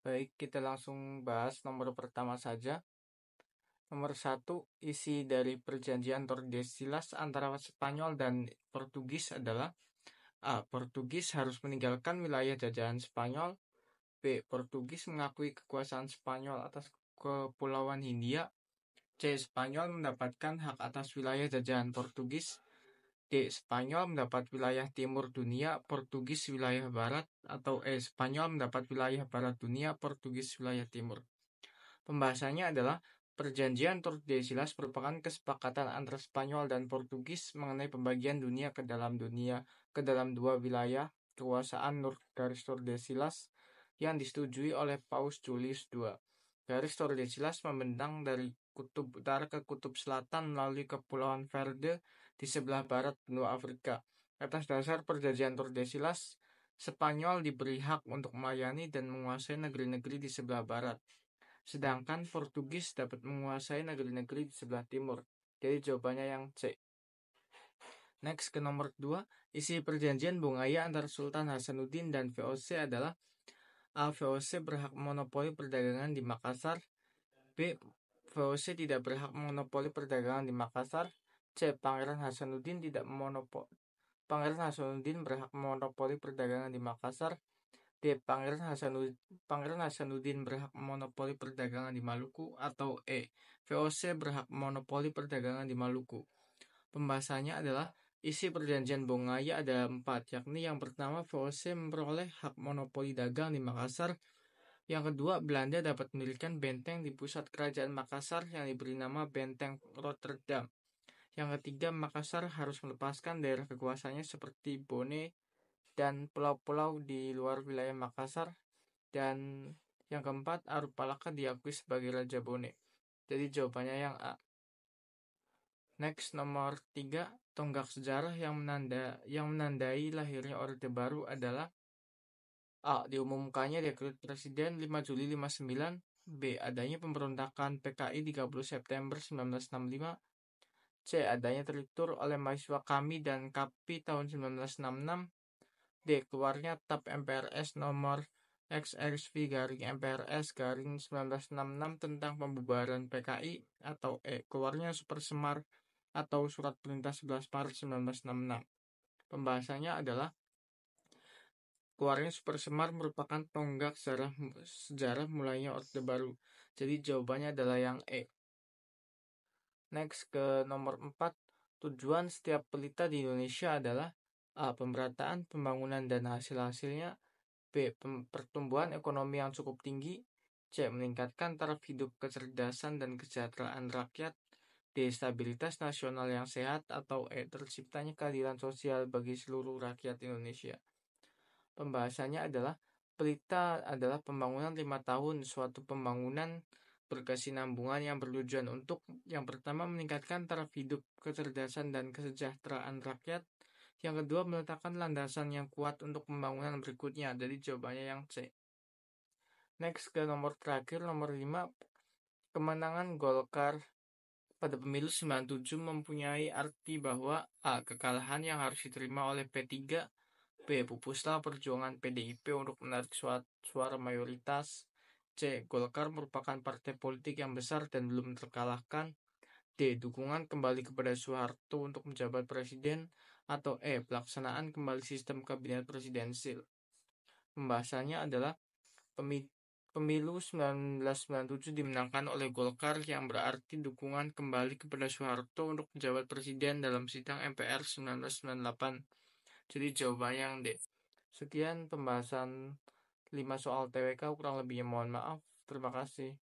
Baik, kita langsung bahas nomor pertama saja. Nomor 1, isi dari perjanjian Tordesillas antara Spanyol dan Portugis adalah A. Portugis harus meninggalkan wilayah jajahan Spanyol. B. Portugis mengakui kekuasaan Spanyol atas Kepulauan Hindia. C. Spanyol mendapatkan hak atas wilayah jajahan Portugis. D. Spanyol mendapat wilayah timur dunia, Portugis wilayah barat. Atau E. Spanyol mendapat wilayah barat dunia, Portugis wilayah timur. Pembahasannya adalah Perjanjian Tordesillas merupakan kesepakatan antara Spanyol dan Portugis mengenai pembagian dunia ke dalam dua wilayah kekuasaan garis Tordesillas yang disetujui oleh Paus Julius II. Garis Tordesillas membentang dari kutub utara ke kutub selatan melalui Kepulauan Verde di sebelah barat benua Afrika. Atas dasar Perjanjian Tordesillas, Spanyol diberi hak untuk melayani dan menguasai negeri-negeri di sebelah barat. Sedangkan Portugis dapat menguasai negeri-negeri di sebelah timur. Jadi jawabannya yang C. Next ke nomor 2. Isi perjanjian Bungaya antara Sultan Hasanuddin dan VOC adalah A. VOC berhak monopoli perdagangan di Makassar. B. VOC tidak berhak monopoli perdagangan di Makassar. C. Pangeran Hasanuddin berhak monopoli perdagangan di Makassar. D. Pangeran Hasanuddin berhak monopoli perdagangan di Maluku. Atau E. VOC berhak monopoli perdagangan di Maluku. Pembahasannya adalah isi perjanjian Bongaya ada 4, yakni yang pertama VOC memperoleh hak monopoli dagang di Makassar. Yang kedua, Belanda dapat mendirikan benteng di pusat kerajaan Makassar yang diberi nama Benteng Rotterdam. Yang ketiga, Makassar harus melepaskan daerah kekuasaannya seperti Bone dan pulau-pulau di luar wilayah Makassar. Dan yang keempat, Arupalaka diakui sebagai Raja Bone. Jadi jawabannya yang A. Next, nomor 3, tonggak sejarah yang menandai lahirnya Orde Baru adalah A. Diumumkannya Dekret Presiden 5 Juli 59. B. Adanya pemberontakan PKI 30 September 1965. C. Adanya tertutur oleh mahasiswa KAMI dan KAPI tahun 1966. D. Keluarnya TAP MPRS nomor XXV-MPRS-1966 tentang pembubaran PKI. Atau E. Keluarnya Supersemar atau Surat Perintah 11 Maret 1966. Pembahasannya adalah keluarnya Supersemar merupakan tonggak sejarah mulainya Orde Baru. Jadi jawabannya adalah yang E. Next ke nomor 4. Tujuan setiap pelita di Indonesia adalah A. Pemerataan pembangunan dan hasil-hasilnya. B. Pertumbuhan ekonomi yang cukup tinggi. C. Meningkatkan taraf hidup, kecerdasan, dan kesejahteraan rakyat. D. Stabilitas nasional yang sehat. Atau E. Terciptanya keadilan sosial bagi seluruh rakyat Indonesia. Pembahasannya adalah pelita adalah pembangunan 5 tahun, suatu pembangunan berkesinambungan yang bertujuan untuk yang pertama meningkatkan taraf hidup, kecerdasan, dan kesejahteraan rakyat. Yang kedua, meletakkan landasan yang kuat untuk pembangunan berikutnya. Jadi jawabannya yang C. Next ke nomor terakhir, nomor 5. Kemenangan Golkar pada pemilu 97 mempunyai arti bahwa A. Kekalahan yang harus diterima oleh P3. B. Pupuslah perjuangan PDIP untuk menarik suara mayoritas. C. Golkar merupakan partai politik yang besar dan belum terkalahkan. D. Dukungan kembali kepada Soeharto untuk menjabat presiden. Atau E. Pelaksanaan kembali sistem kabinet presidensil. Pembahasannya adalah pemilu 1997 dimenangkan oleh Golkar yang berarti dukungan kembali kepada Soeharto untuk menjabat presiden dalam sidang MPR 1998. Jadi jawabannya yang D. Sekian pembahasan 5 soal TWK, kurang lebihnya mohon maaf. Terima kasih.